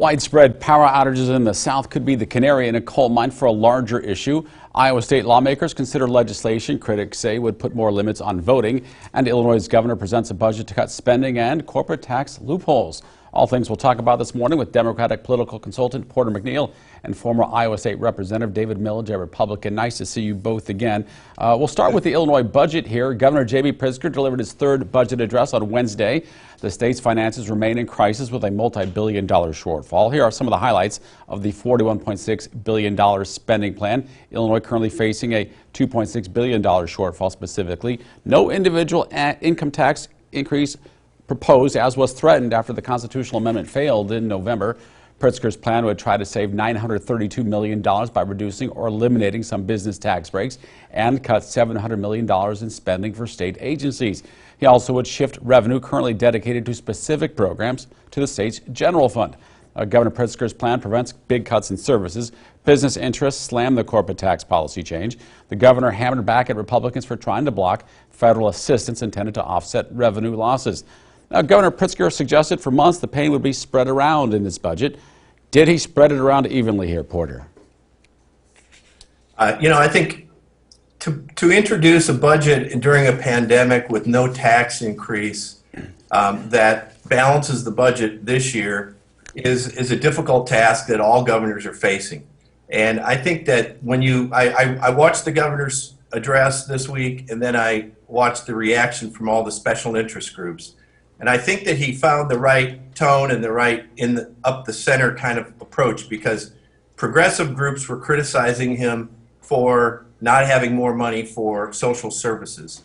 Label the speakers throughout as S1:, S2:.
S1: Widespread power outages in the South could be the canary in a coal mine for a larger issue. Iowa state lawmakers consider legislation critics say would put more limits on voting, and Illinois' governor presents a budget to cut spending and corporate tax loopholes. All things we'll talk about this morning with Democratic political consultant Porter McNeil and former Iowa State Representative David Milledge, a Republican. Nice to see you both again. We'll start with the Illinois budget here. Governor J.B. Pritzker delivered his third budget address on Wednesday. The state's finances remain in crisis with a multi-billion-dollar shortfall. Here are some of the highlights of the $41.6 billion spending plan. Illinois currently facing a $2.6 billion shortfall specifically. No individual income tax increase proposed, as was threatened after the constitutional amendment failed in November. Pritzker's plan would try to save $932 million by reducing or eliminating some business tax breaks and cut $700 million in spending for state agencies. He also would shift revenue currently dedicated to specific programs to the state's general fund. Governor Pritzker's plan prevents big cuts in services. Business interests slam the corporate tax policy change. The governor hammered back at Republicans for trying to block federal assistance intended to offset revenue losses. Now, Governor Pritzker suggested for months the pain would be spread around in this budget. Did he spread it around evenly here, Porter?
S2: I think to introduce a budget during a pandemic with no tax increase that balances the budget this year is a difficult task that all governors are facing. And I think that when I watched the governor's address this week, and then I watched the reaction from all the special interest groups. And I think that he found the right tone and the right up the center kind of approach, because progressive groups were criticizing him for not having more money for social services.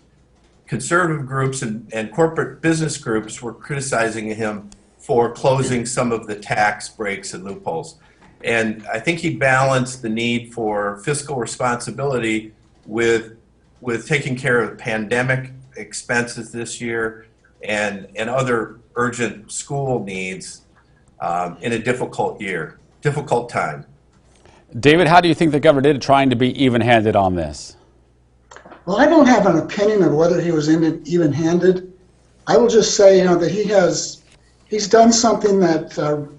S2: Conservative groups and corporate business groups were criticizing him for closing some of the tax breaks and loopholes. And I think he balanced the need for fiscal responsibility with taking care of pandemic expenses this year and other urgent school needs in a difficult time.
S1: David, how do you think the governor did trying to be even-handed on this?
S3: Well, I don't have an opinion of whether he was even-handed. I will just say, that he's done something that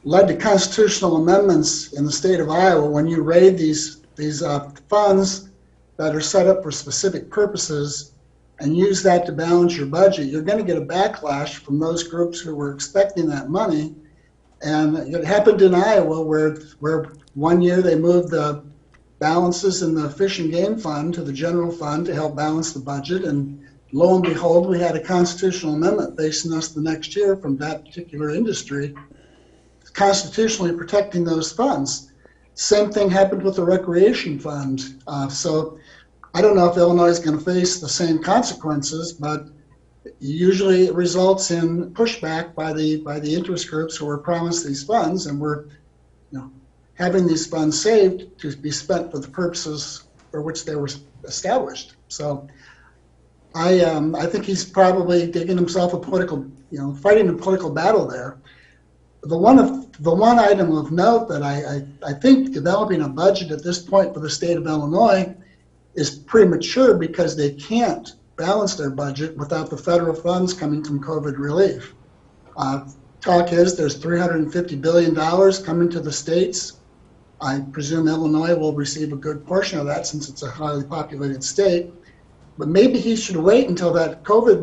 S3: led to constitutional amendments in the state of Iowa. When you raid these funds that are set up for specific purposes and use that to balance your budget, you're going to get a backlash from those groups who were expecting that money. And it happened in Iowa where one year they moved the balances in the Fish and Game Fund to the general fund to help balance the budget. And lo and behold, we had a constitutional amendment facing us the next year from that particular industry, constitutionally protecting those funds. Same thing happened with the recreation fund. So I don't know if Illinois is going to face the same consequences, but usually it results in pushback by the interest groups who were promised these funds, and we're having these funds saved to be spent for the purposes for which they were established. So I think he's probably digging himself a fighting a political battle there. The one item of note that I think developing a budget at this point for the state of Illinois is premature, because they can't balance their budget without the federal funds coming from COVID relief. Talk is there's $350 billion coming to the states. I presume Illinois will receive a good portion of that since it's a highly populated state. But maybe he should wait until that COVID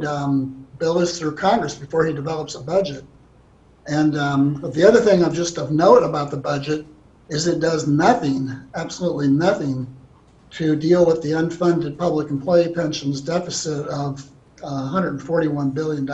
S3: bill is through Congress before he develops a budget. And the other thing of note about the budget is it does nothing, absolutely nothing, to deal with the unfunded public employee pensions deficit of $141 billion.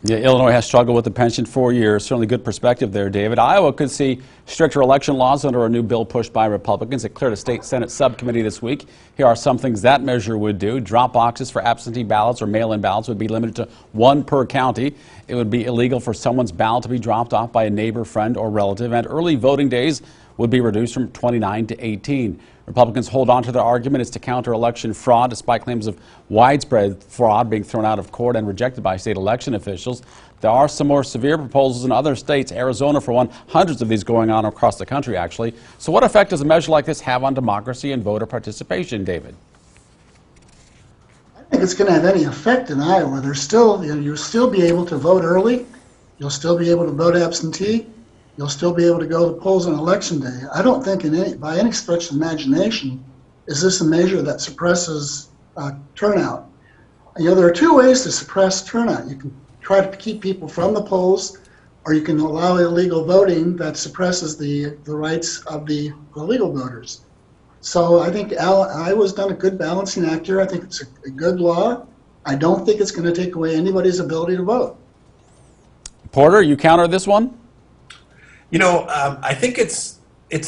S1: Yeah, Illinois has struggled with the pension for years. Certainly good perspective there, David. Iowa could see stricter election laws under a new bill pushed by Republicans. It cleared a state Senate subcommittee this week. Here are some things that measure would do. Drop boxes for absentee ballots or mail-in ballots would be limited to one per county. It would be illegal for someone's ballot to be dropped off by a neighbor, friend, or relative. And early voting days would be reduced from 29 to 18. Republicans hold on to their argument it's to counter election fraud, despite claims of widespread fraud being thrown out of court and rejected by state election officials. There are some more severe proposals in other states, Arizona for one, hundreds of these going on across the country actually. So what effect does a measure like this have on democracy and voter participation, David?
S3: I think it's going to have any effect in Iowa. There's still, you'll still be able to vote early. You'll still be able to vote absentee. You'll still be able to go to the polls on election day. I don't think by any stretch of the imagination is this a measure that suppresses turnout. There are two ways to suppress turnout. You can try to keep people from the polls, or you can allow illegal voting that suppresses the rights of the legal voters. So I think Iowa's done a good balancing act here. I think it's a good law. I don't think it's going to take away anybody's ability to vote.
S1: Porter, you counter this one?
S2: I think it's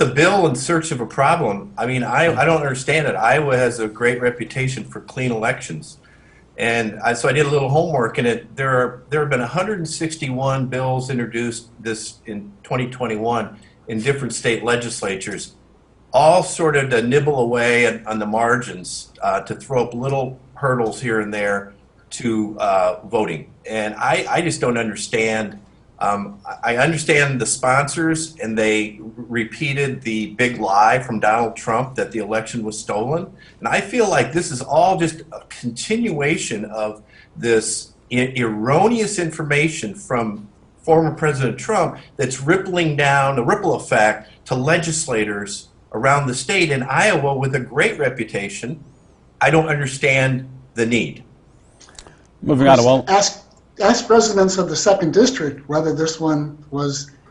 S2: a bill in search of a problem. I mean, I don't understand it. Iowa has a great reputation for clean elections. And so I did a little homework, and there have been 161 bills introduced in 2021 in different state legislatures, all sort of to nibble away on the margins, to throw up little hurdles here and there to voting. And I just don't understand. I understand the sponsors, and they repeated the big lie from Donald Trump that the election was stolen. And I feel like this is all just a continuation of this erroneous information from former President Trump that's rippling down, a ripple effect, to legislators around the state. In Iowa, with a great reputation, I don't understand the need.
S1: Moving on to, well,
S3: Ask residents of the 2nd District whether this one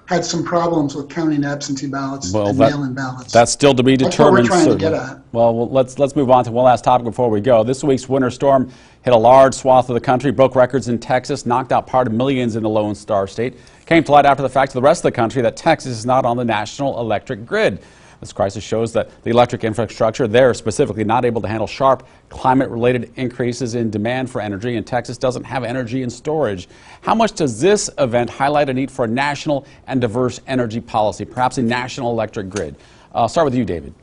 S3: had some problems with counting absentee ballots and mail-in ballots.
S1: That's still to be determined.
S3: That's what we're trying to get at.
S1: Well, let's move on to one last topic before we go. This week's winter storm hit a large swath of the country, broke records in Texas, knocked out part of millions in the Lone Star State. Came to light after the fact to the rest of the country that Texas is not on the national electric grid. This crisis shows that the electric infrastructure there is specifically not able to handle sharp climate-related increases in demand for energy, and Texas doesn't have energy in storage. How much does this event highlight a need for a national and diverse energy policy, perhaps a national electric grid? I'll start with you, David.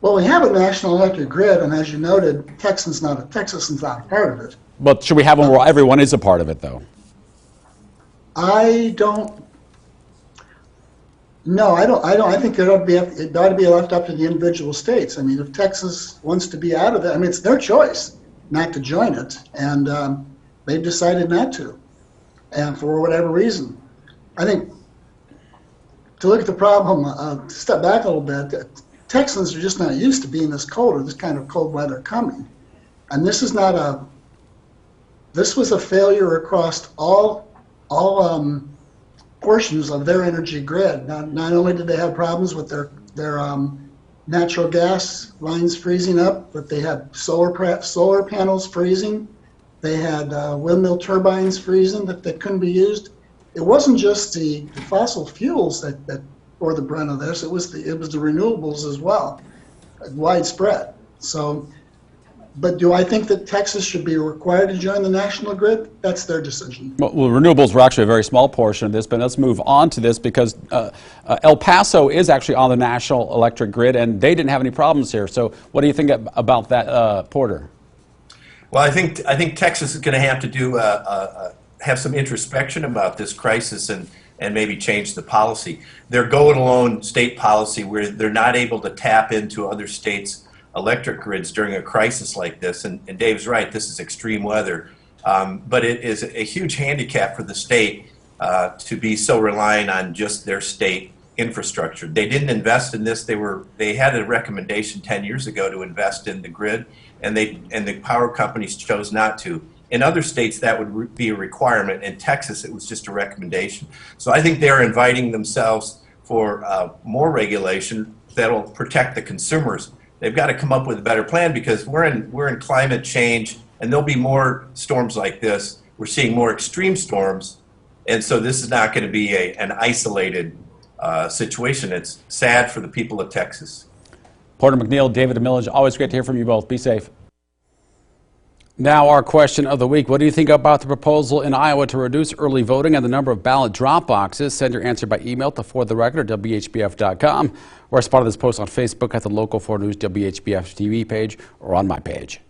S3: Well, we have a national electric grid, and as you noted, Texas is not a part of it.
S1: But should we have one where everyone is a part of it, though?
S3: No, I don't. I think it ought to be left up to the individual states. I mean, if Texas wants to be out of it, I mean, it's their choice not to join it, and they've decided not to, and for whatever reason. I think to look at the problem, step back a little bit. Texans are just not used to being this cold or this kind of cold weather coming, and this is not this was a failure across all portions of their energy grid. Not only did they have problems with their natural gas lines freezing up, but they had solar panels freezing. They had windmill turbines freezing that couldn't be used. It wasn't just the fossil fuels that bore the brunt of this. It was the renewables as well, widespread. So, but do I think that Texas should be required to join the national grid? That's their decision.
S1: Well, renewables were actually a very small portion of this, but let's move on to this because El Paso is actually on the national electric grid, and they didn't have any problems here. So what do you think about that, Porter?
S2: Well, I think Texas is going to have to have some introspection about this crisis and maybe change the policy. Their go-it-alone state policy, where they're not able to tap into other states' electric grids during a crisis like this, and Dave's right, this is extreme weather, but it is a huge handicap for the state to be so reliant on just their state infrastructure. They didn't invest in this. They had a recommendation 10 years ago to invest in the grid, and the power companies chose not to. In other states, that would be a requirement. In Texas, it was just a recommendation. So I think they're inviting themselves for more regulation that'll protect the consumers. They've got to come up with a better plan because we're in climate change, and there'll be more storms like this. We're seeing more extreme storms, and so this is not going to be an isolated situation. It's sad for the people of Texas.
S1: Porter McNeil, David Milledge, always great to hear from you both. Be safe. Now our question of the week. What do you think about the proposal in Iowa to reduce early voting and the number of ballot drop boxes? Send your answer by email to fortherecord at WHBF.com or as part of this post on Facebook at the Local 4 News WHBF TV page or on my page.